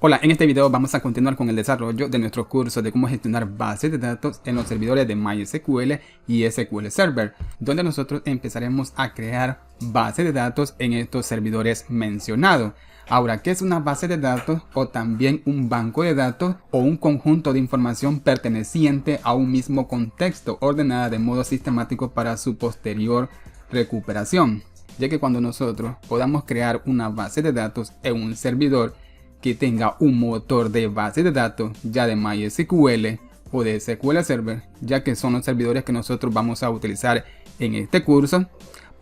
Hola, en este video vamos a continuar con el desarrollo de nuestro curso de cómo gestionar bases de datos en los servidores de MySQL y SQL Server, donde nosotros empezaremos a crear bases de datos en estos servidores mencionados. Ahora, ¿qué es una base de datos o también un banco de datos o un conjunto de información perteneciente a un mismo contexto ordenada de modo sistemático para su posterior recuperación? Ya que cuando nosotros podamos crear una base de datos en un servidor que tenga un motor de base de datos ya de MySQL o de SQL Server, ya que son los servidores que nosotros vamos a utilizar en este curso,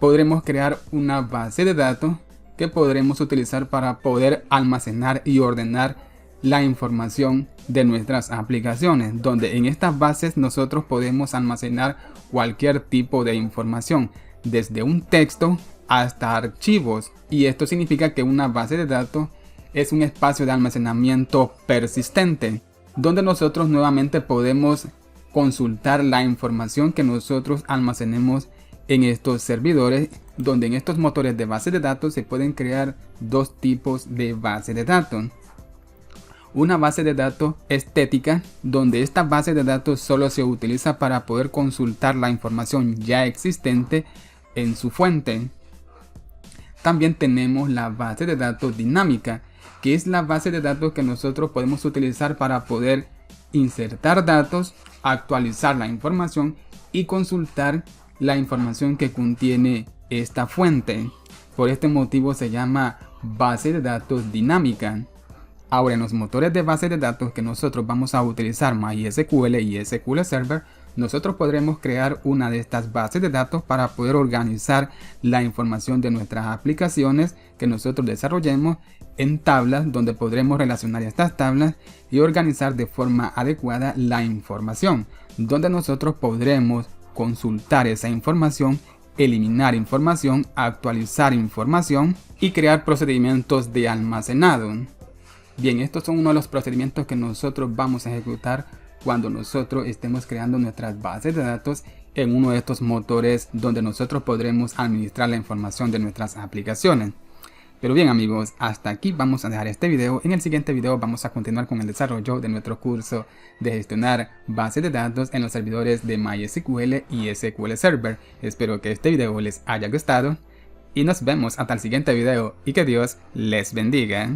podremos crear una base de datos que podremos utilizar para poder almacenar y ordenar la información de nuestras aplicaciones, donde en estas bases nosotros podemos almacenar cualquier tipo de información, desde un texto hasta archivos, y esto significa que una base de datos es un espacio de almacenamiento persistente, donde nosotros nuevamente podemos consultar la información que nosotros almacenemos en estos servidores, donde en estos motores de base de datos se pueden crear dos tipos de base de datos. Una base de datos estética, donde esta base de datos solo se utiliza para poder consultar la información ya existente en su fuente. También tenemos la base de datos dinámica, que es la base de datos que nosotros podemos utilizar para poder insertar datos, actualizar la información y consultar la información que contiene esta fuente. Por este motivo se llama base de datos dinámica. Ahora, en los motores de base de datos que nosotros vamos a utilizar, MySQL y SQL Server, nosotros podremos crear una de estas bases de datos para poder organizar la información de nuestras aplicaciones que nosotros desarrollemos en tablas, donde podremos relacionar estas tablas y organizar de forma adecuada la información, donde nosotros podremos consultar esa información, eliminar información, actualizar información y crear procedimientos de almacenado. Bien, estos son uno de los procedimientos que nosotros vamos a ejecutar cuando nosotros estemos creando nuestras bases de datos en uno de estos motores donde nosotros podremos administrar la información de nuestras aplicaciones. Pero bien amigos, hasta aquí vamos a dejar este video. En el siguiente video vamos a continuar con el desarrollo de nuestro curso de gestionar bases de datos en los servidores de MySQL y SQL Server. Espero que este video les haya gustado y nos vemos hasta el siguiente video y que Dios les bendiga.